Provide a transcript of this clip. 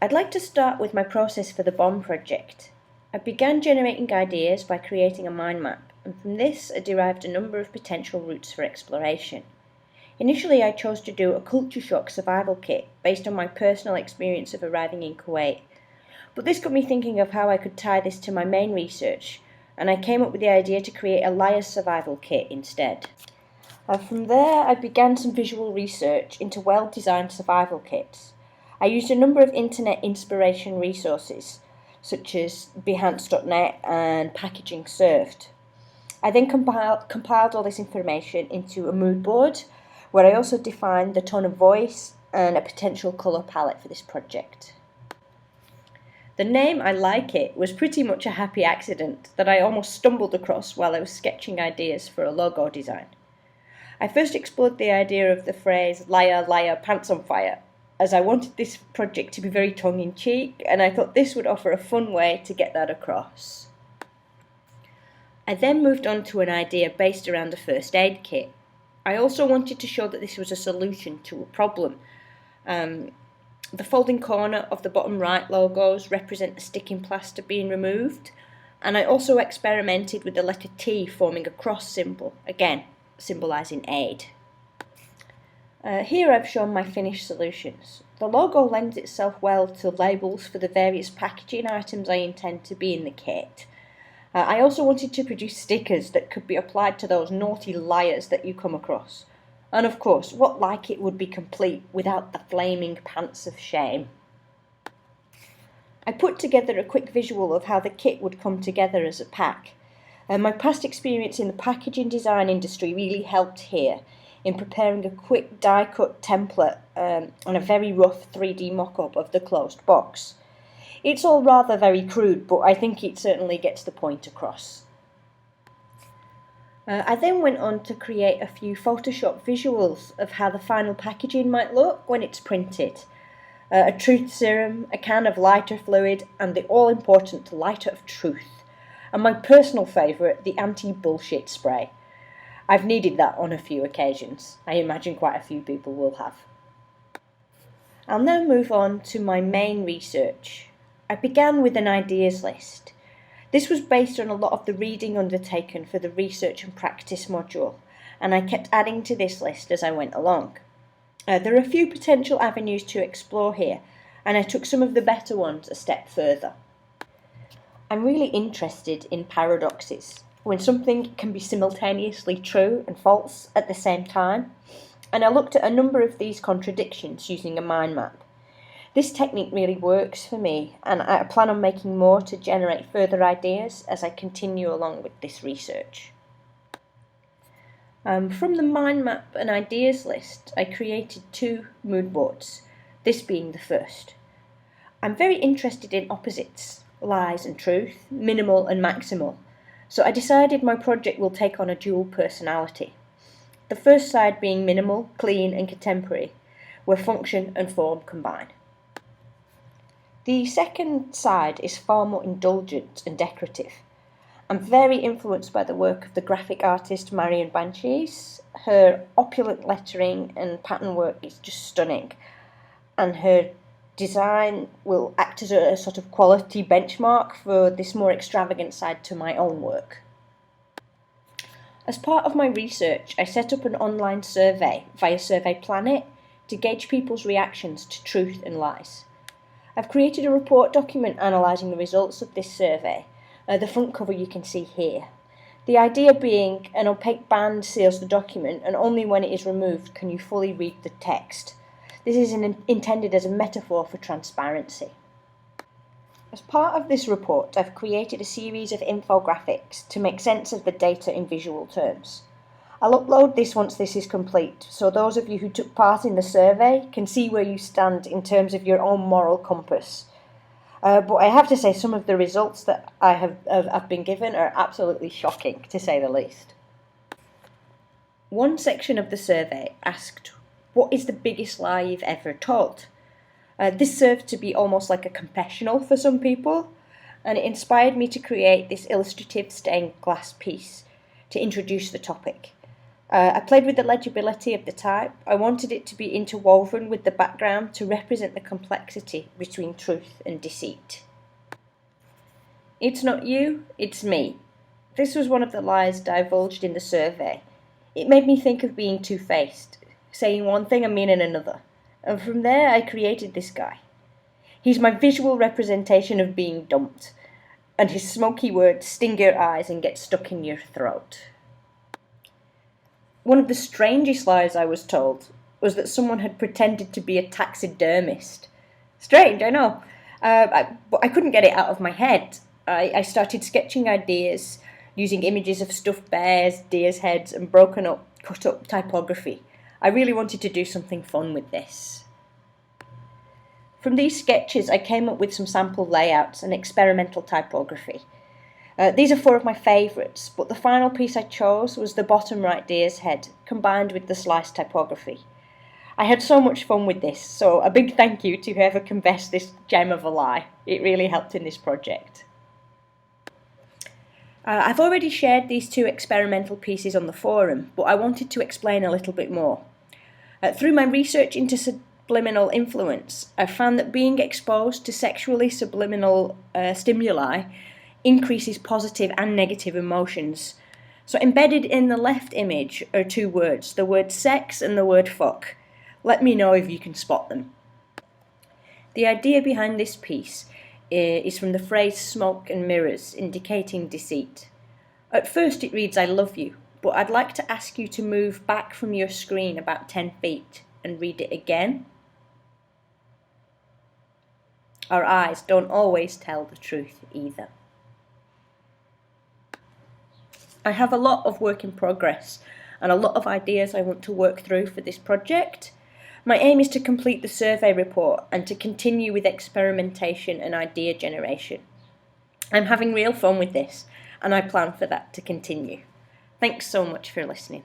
I'd like to start with my process for the bomb project. I began generating ideas by creating a mind map, and from this I derived a number of potential routes for exploration. Initially I chose to do a culture shock survival kit based on my personal experience of arriving in Kuwait, but this got me thinking of how I could tie this to my main research, and I came up with the idea to create a liar survival kit instead. From there I began some visual research into well-designed survival kits. I used a number of internet inspiration resources, such as Behance.net and Packaging Served. I then compiled all this information into a mood board, where I also defined the tone of voice and a potential colour palette for this project. The name I Like It was pretty much a happy accident that I almost stumbled across while I was sketching ideas for a logo design. I first explored the idea of the phrase "liar, liar, pants on fire," as I wanted this project to be very tongue-in-cheek, and I thought this would offer a fun way to get that across. I then moved on to an idea based around a first aid kit. I also wanted to show that this was a solution to a problem. The folding corner of the bottom right logos represent the sticking plaster being removed, and I also experimented with the letter T forming a cross symbol, again symbolising aid. Here I've shown my finished solutions. The logo lends itself well to labels for the various packaging items I intend to be in the kit. I also wanted to produce stickers that could be applied to those naughty liars that you come across. And of course, what like it would be complete without the flaming pants of shame? I put together a quick visual of how the kit would come together as a pack. My past experience in the packaging design industry really helped here in preparing a quick die-cut template and a very rough 3D mock-up of the closed box. It's all rather very crude, but I think it certainly gets the point across. I then went on to create a few Photoshop visuals of how the final packaging might look when it's printed. A truth serum, a can of lighter fluid, and the all-important lighter of truth. And my personal favourite, the anti-bullshit spray. I've needed that on a few occasions. I imagine quite a few people will have. I'll now move on to my main research. I began with an ideas list. This was based on a lot of the reading undertaken for the research and practice module, and I kept adding to this list as I went along. There are a few potential avenues to explore here, and I took some of the better ones a step further. I'm really interested in paradoxes, when something can be simultaneously true and false at the same time, and I looked at a number of these contradictions using a mind map. This technique really works for me, and I plan on making more to generate further ideas as I continue along with this research. From the mind map and ideas list, I created 2 mood boards, this being the first. I'm very interested in opposites, lies and truth, minimal and maximal, so I decided my project will take on a dual personality. The first side being minimal, clean and contemporary, where function and form combine. The second side is far more indulgent and decorative. I'm very influenced by the work of the graphic artist Marion Banshees. Her opulent lettering and pattern work is just stunning, and her design will act as a sort of quality benchmark for this more extravagant side to my own work. As part of my research, I set up an online survey via Survey Planet to gauge people's reactions to truth and lies. I've created a report document analysing the results of this survey. The front cover you can see here. The idea being an opaque band seals the document, and only when it is removed can you fully read the text. This is intended as a metaphor for transparency. As part of this report, I've created a series of infographics to make sense of the data in visual terms. I'll upload this once this is complete, so those of you who took part in the survey can see where you stand in terms of your own moral compass. But I have to say some of the results that I've been given are absolutely shocking, to say the least. One section of the survey asked, "What is the biggest lie you've ever told?" This served to be almost like a confessional for some people, and it inspired me to create this illustrative stained glass piece to introduce the topic. I played with the legibility of the type. I wanted it to be interwoven with the background to represent the complexity between truth and deceit. It's not you, it's me. This was one of the lies divulged in the survey. It made me think of being two-faced, saying one thing and meaning another. And from there I created this guy. He's my visual representation of being dumped, and his smoky words sting your eyes and get stuck in your throat. One of the strangest lies I was told was that someone had pretended to be a taxidermist. Strange, I know, but I couldn't get it out of my head. I started sketching ideas using images of stuffed bears, deer's heads, and broken up, cut up typography. I really wanted to do something fun with this. From these sketches, I came up with some sample layouts and experimental typography. These are 4 of my favourites, but the final piece I chose was the bottom right deer's head, combined with the sliced typography. I had so much fun with this, so a big thank you to whoever confessed this gem of a lie. It really helped in this project. I've already shared these 2 experimental pieces on the forum, but I wanted to explain a little bit more. Through my research into subliminal influence, I've found that being exposed to sexually subliminal stimuli increases positive and negative emotions. So embedded in the left image are 2 words, the word sex and the word fuck. Let me know if you can spot them. The idea behind this piece is from the phrase smoke and mirrors, indicating deceit. At first it reads I love you, but I'd like to ask you to move back from your screen about 10 feet and read it again. Our eyes don't always tell the truth either. I have a lot of work in progress and a lot of ideas I want to work through for this project. My aim is to complete the survey report and to continue with experimentation and idea generation. I'm having real fun with this, and I plan for that to continue. Thanks so much for listening.